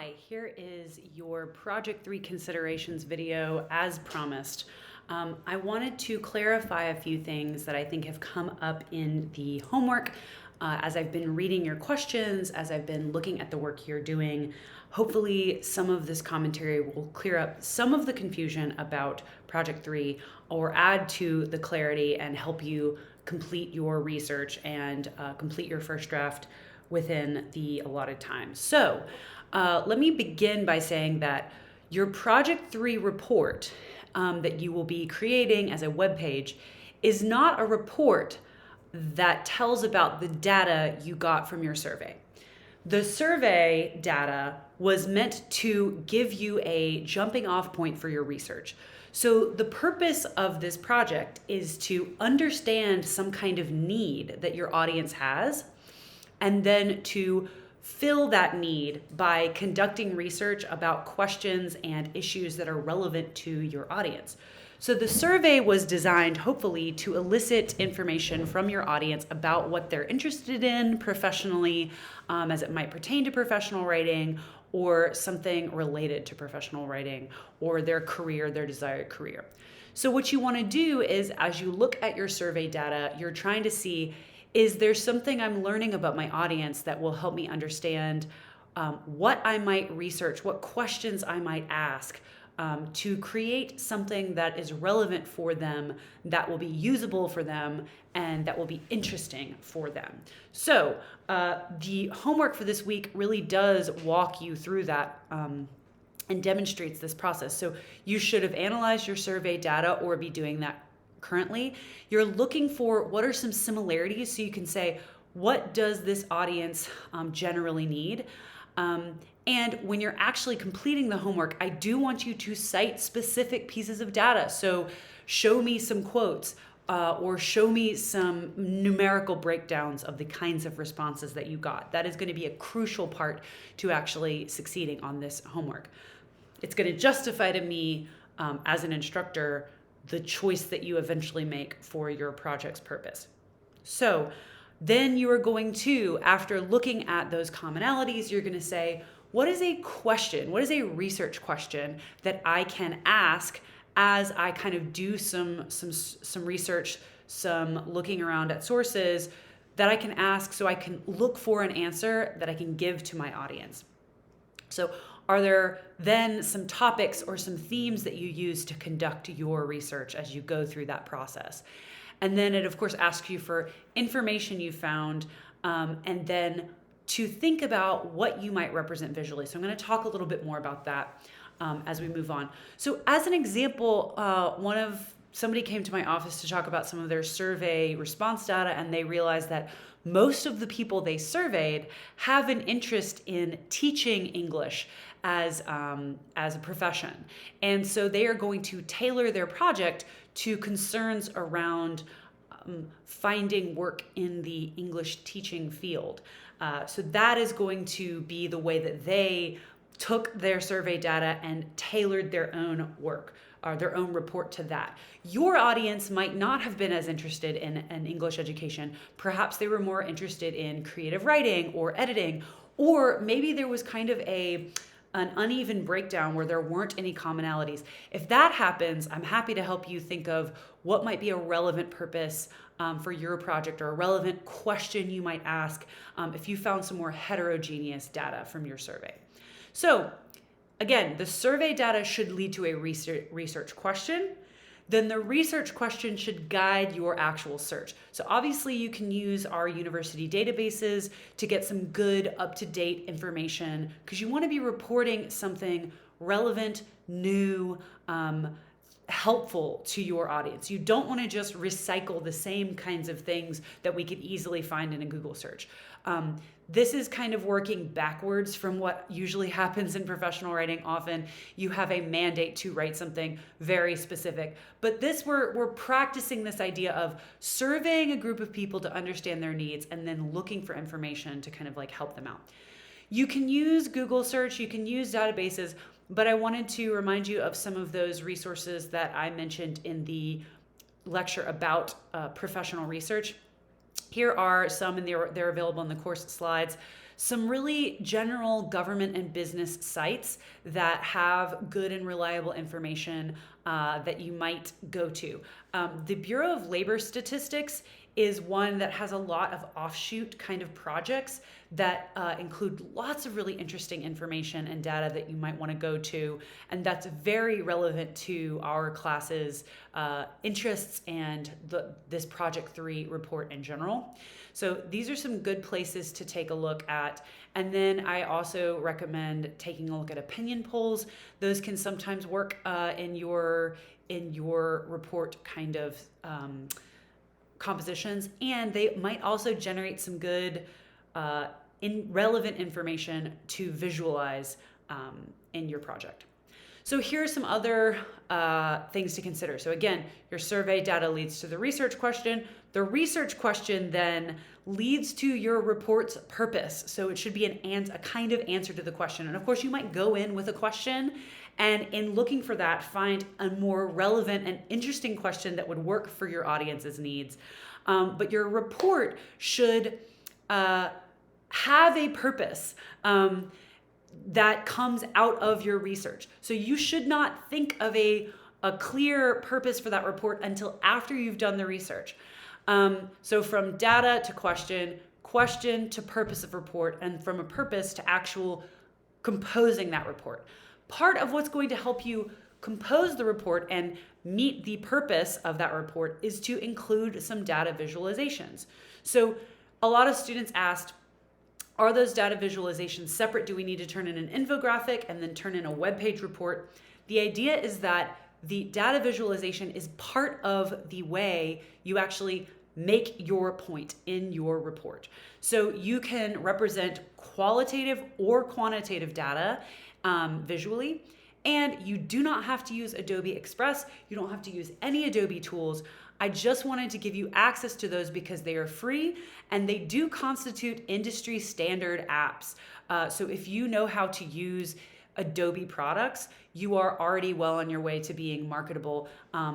Hi, here is your Project 3 considerations video as promised. I wanted to clarify a few things that I think have come up in the homework as I've been reading your questions, as I've been looking at the work you're doing. Hopefully some of this commentary will clear up some of the confusion about Project 3 or add to the clarity and help you complete your research and complete your first draft within the allotted time. So let me begin by saying that your Project 3 report that you will be creating as a web page is not a report that tells about the data you got from your survey. The survey data was meant to give you a jumping off point for your research. So the purpose of this project is to understand some kind of need that your audience has, and then to fill that need by conducting research about questions and issues that are relevant to your audience. So the survey was designed, hopefully, to elicit information from your audience about what they're interested in professionally, as it might pertain to professional writing or something related to professional writing or their career, their desired career. So what you want to do is, as you look at your survey data, you're trying to see, is there something I'm learning about my audience that will help me understand what I might research, what questions I might ask to create something that is relevant for them, that will be usable for them, and that will be interesting for them. So the homework for this week really does walk you through that and demonstrates this process. So you should have analyzed your survey data or be doing that currently. You're looking for what are some similarities, so you can say, what does this audience generally need? And when you're actually completing the homework, I do want you to cite specific pieces of data. So show me some quotes or show me some numerical breakdowns of the kinds of responses that you got. That is going to be a crucial part to actually succeeding on this homework. It's going to justify to me as an instructor the choice that you eventually make for your project's purpose. So then you are going to, after looking at those commonalities, you're going to say, what is a question? What is a research question that I can ask as I kind of do some research, some looking around at sources that I can ask so I can look for an answer that I can give to my audience? So are there then some topics or some themes that you use to conduct your research as you go through that process? And then it, of course, asks you for information you found, and then to think about what you might represent visually. So I'm going to talk a little bit more about that as we move on. So as an example, somebody came to my office to talk about some of their survey response data, and they realized that most of the people they surveyed have an interest in teaching English as a profession. And so they are going to tailor their project to concerns around finding work in the English teaching field. So that is going to be the way that they took their survey data and tailored their own work or their own report to that. Your audience might not have been as interested in an English education. Perhaps they were more interested in creative writing or editing, or maybe there was kind of an uneven breakdown where there weren't any commonalities. If that happens, I'm happy to help you think of what might be a relevant purpose for your project or a relevant question you might ask if you found some more heterogeneous data from your survey. So again, the survey data should lead to a research question. Then the research question should guide your actual search. So obviously you can use our university databases to get some good up-to-date information because you want to be reporting something relevant, new, helpful to your audience. You don't want to just recycle the same kinds of things that we could easily find in a Google search. This is kind of working backwards from what usually happens in professional writing. Often you have a mandate to write something very specific, but we're practicing this idea of surveying a group of people to understand their needs and then looking for information to kind of like help them out. You can use Google search, you can use databases, but I wanted to remind you of some of those resources that I mentioned in the lecture about professional research. Here are some, and they're available in the course slides. some really general government and business sites that have good and reliable information that you might go to. The Bureau of Labor Statistics is one that has a lot of offshoot kind of projects that include lots of really interesting information and data that you might want to go to, and that's very relevant to our class's interests and this Project 3 report in general. So these are some good places to take a look at. And then I also recommend taking a look at opinion polls. Those can sometimes work in your report kind of compositions, and they might also generate some good relevant information to visualize in your project. So here are some other things to consider. So again, your survey data leads to the research question. The research question then leads to your report's purpose. So it should be a kind of answer to the question. And of course, you might go in with a question, and in looking for that, find a more relevant and interesting question that would work for your audience's needs. But your report should have a purpose that comes out of your research. So you should not think of a clear purpose for that report until after you've done the research. So from data to question to purpose of report, and from a purpose to actual composing that report. Part of what's going to help you compose the report and meet the purpose of that report is to include some data visualizations. So a lot of students asked, are those data visualizations separate? Do we need to turn in an infographic and then turn in a web page report? The idea is that the data visualization is part of the way you actually make your point in your report. So you can represent qualitative or quantitative data visually, and you do not have to use Adobe Express. You don't have to use any Adobe tools. I just wanted to give you access to those because they are free and they do constitute industry standard apps. So if you know how to use Adobe products, you are already well on your way to being marketable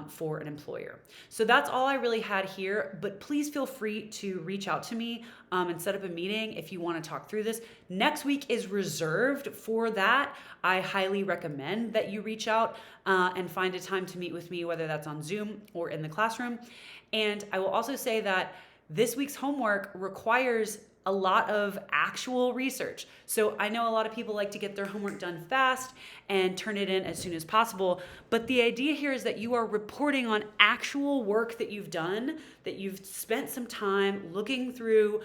for an employer. So that's all I really had here, but please feel free to reach out to me and set up a meeting if you want to talk through this. Next week is reserved for that. I highly recommend that you reach out and find a time to meet with me, whether that's on Zoom or in the classroom. And I will also say that this week's homework requires a lot of actual research. So I know a lot of people like to get their homework done fast and turn it in as soon as possible. But the idea here is that you are reporting on actual work that you've done, that you've spent some time looking through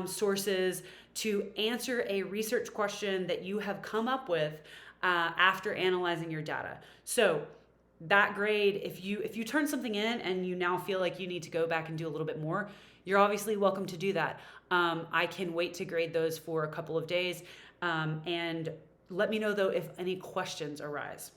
sources to answer a research question that you have come up with after analyzing your data. So that grade, if you turn something in and you now feel like you need to go back and do a little bit more, you're obviously welcome to do that. I can wait to grade those for a couple of days, and let me know though if any questions arise.